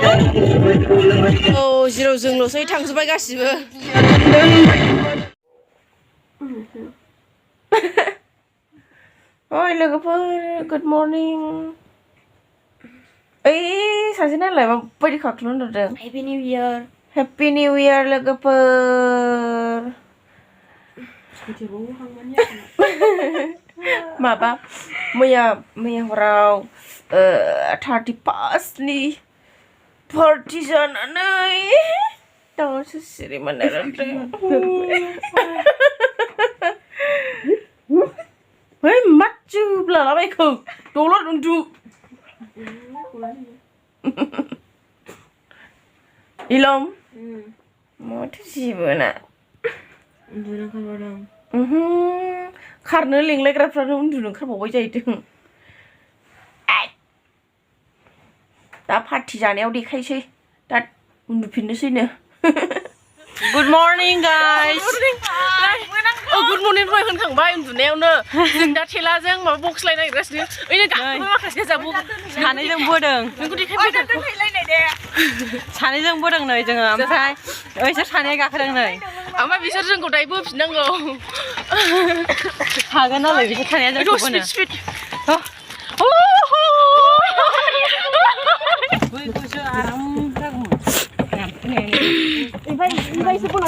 औ जेराव जोंल'सै थांजोब्बाय गासिबो ओइ लोगोफोर गुड मर्निं ओइ सासे नालाय माबायदि खाख्लुन होनदों हेपि निउ इयार लोगोफोर माबा मैया हराव 31नि पार्टि जानानै दासो सिरि मोननाय बै माथो लालाबायखौ दलद उन्दु इलम माथो जेबो ना उन्दुनो ओंखारबावदों खारनो लेंलायग्राफ्रानो उन्दुनो ओंखारबावबाय जाहैदों दा पार्टि जानायाव देखायसै दा उन्दुफिननोसैनो good morning guys good morning दहाय होनखांबाय उन्दुनायावनो जों दा थेलाजों माबा बक्स लायनो नागिरगासिनो ओइनो गाखोबाय माखासे गोजाबो सानैजों बोदों नोंखौ देखायबाय सानैजों बोदों नै जोङो ओमफ्राय ओइसोर सानैया गाखोदों नै ओमफ्राय बिसोर जोंखौ दायो बोफिननांगौ हागोन नालाय बिसोर सानैया जोंखौ बोनो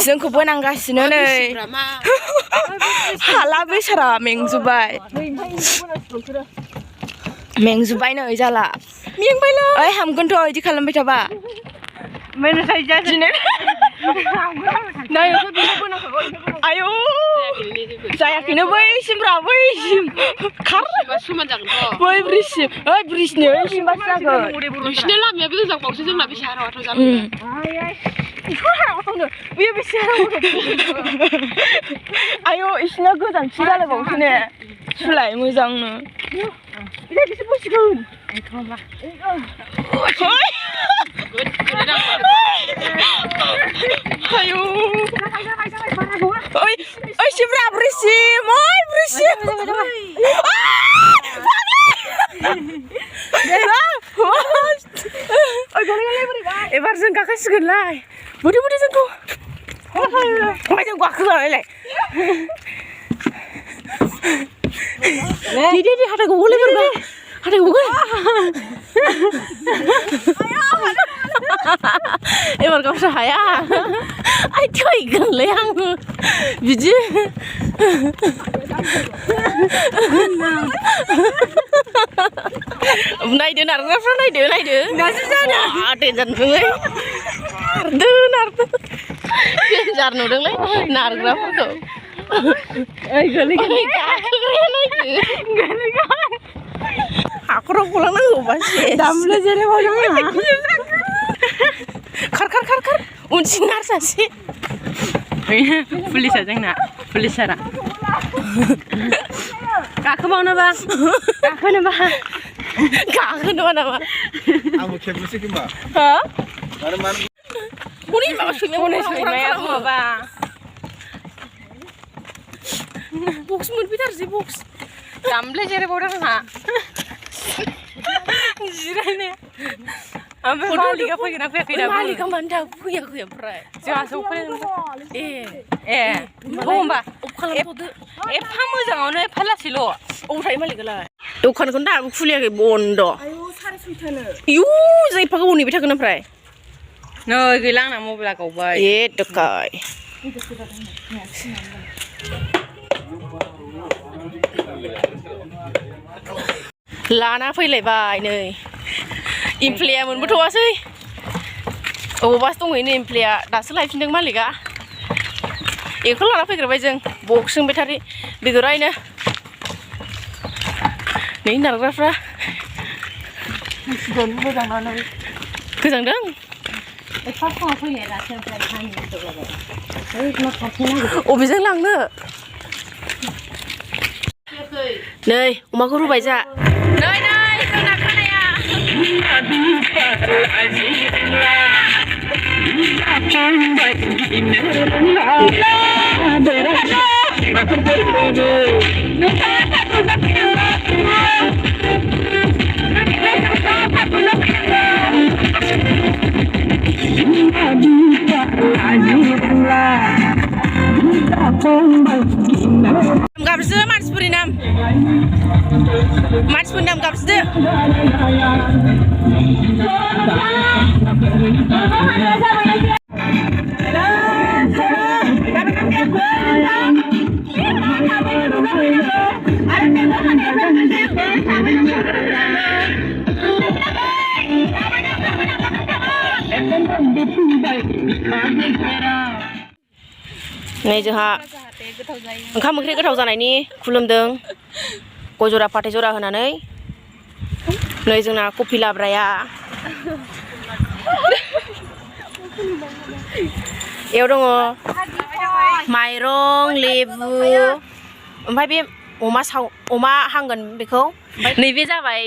जोंखौ बोनांगासिनो नै हाला बेसारा मेंजोब्बाय नै जाला मेंबायलै ओइ हामगोनथ' इदि खालामबाय थाबा आयौ जायाखैनो बैसिमब्रा बैसिम खार समान जागोनथ' बै ब्रिजसिम ओइ ब्रिजनि ओइसिमबासो जागोन नोंसिनि लामायाबो गोजांबावसो जोंना बेसे हारावाथ' जागोन बेयो बेसे आयौ इसिना गोजानसिन जालायबावसो ने सुलाय मोजांनो बेसे बसिगोन आयौ ओइ सिमब्रा ब्रिजसिम ओइ ब्रिजसिम एबार जों गाखोसिगोनलाय बोदो जोंखौ ओमफ्राय जों गाखोलायलाय दे हाथाइखौ ग'लै बोरैबा हाथाइखौ ग'लै एबार गावसो हाया आइ थैगोनलै आङो बिदि नायदो नारग्राफ्रा नायदो दासो जादों देन्जार नुदोंलै नारदो देन्जार नुदोंलै नारग्राफोरखौ ओइ गोलैगोन गाखोग्राया नायदो गोलैगोन हाखराव गलांनांगौबा दामले जेरै खार उनथिं नार सासे पुलिसा जोंना पुलिस सारा गाखोनोबा नामा आंबो खेबनोसै खोमा हा आरो मानो हनै माबा सैमाया माबा बक्स मोनफैथारसै बक्स दामले जेरैबावदों आंहा जिरायनो ओमफ्राय मालिका फैगोना फैयाखै दाबो मालिका मानो दाबो फैयाखै ओमफ्राय जोंहासो फैदों ए होमबा अफ खालामथ'दो एफा मोजाङावनो एफा लासैल' अबाव थायो मालिकालाय दखानखौनो दाबो खुलियाखै बन्द' आयौ 6:30नो इयु जों एफा गोबाव नेबाय थागोन ओमफ्राय नै गैला आंना मबाइला गावबाय ए दखाय लाना फैलायबाय नै इमप्लया मोनबोथ'वासै अबावबासो दंहैनो इमप्लया दासो लायफिनदों मालिका बेखौ लाना फैग्रोबाय जों बक्सजों बेटारि बेदरायनो नै नारग्राफ्रा गोजांदों अबेजों लांनो नै अमाखौ रुबाय जा नै जोंना खानाया मानसिफोरनि नाम गाबज्रिदो नै जोंहा ओंखाम ओंख्रि गोथाव जानायनि खुलुमदों गय जरा फाथै जरा होनानै नै जोंना कफि लाब्राया एयाव दङ माइरं लेबु ओमफ्राय बे अमा हांगोन बेखौ नैबे जाबाय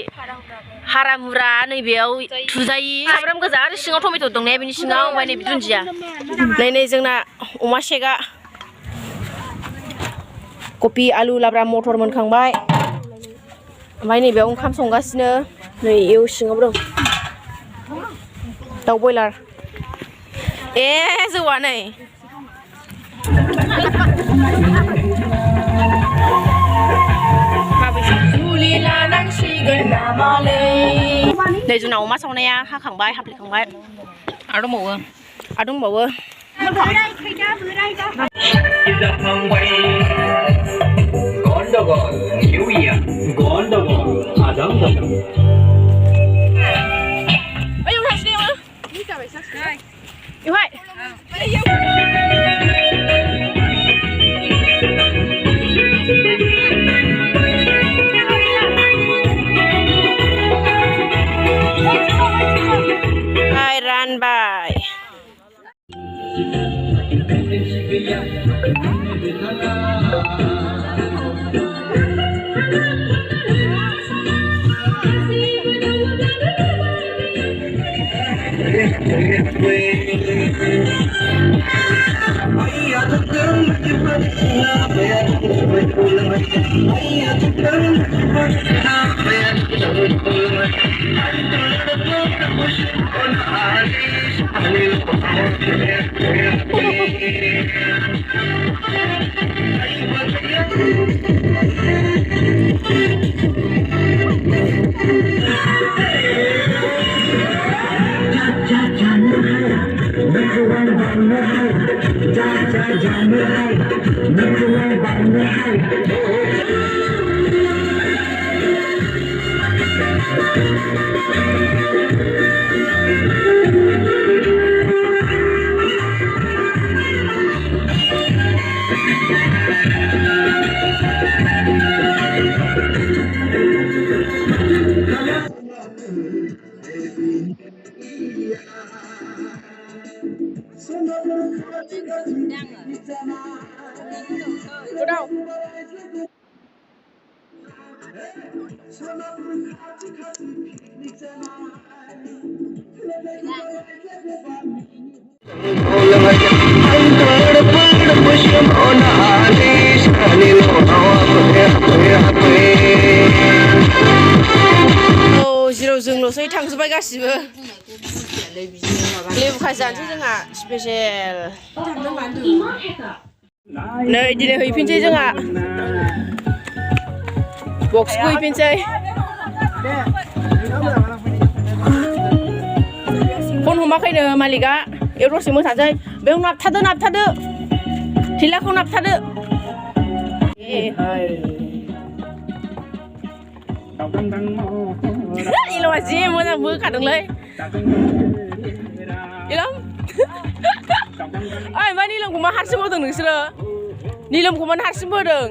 हारा मुरा नैबेयाव थुजायि सामब्राम गोजा आरो सिङाव टमेट' दं ने बेनि सिङाव ओमफ्राय नैबे दुन्दिया नै जोंना अमा शेकआ कफि आलु लाब्रा मटर मोनखांबाय ओमफ्राय नैबेयाव ओंखाम संगासिनो नै एव सिङाव दं दाउ बयलार ए जौआ नै जुलि लानांसिगोन नामालै नै जोंना अमा सावनाया हाखांबाय हाफ्लेखांबाय आरो दंबावो Gondogol, Yuya, Gondogol, Adam. Ayo udah sini mah. Ini kau bisa sini. Yuk hai. Hai run by. जोंल'सै थांजोब्बाय गासिबो लेबु खाजि जानोसै जोंहा स्पेशल नै दिनै हैफिनसै जोंहा बक्सखौ हैफिनसै फन हमाखैनो मालिकआ एव दसे मोसानोसै बेयाव नाबथादो थेलाखौ नाबथादो इलमा जि मोजां बोखादोंलै इलम ओइ मा निलमखौ मा हारसिं बोदों नोंसोरो निलमखौ मानो हारसिं बोदों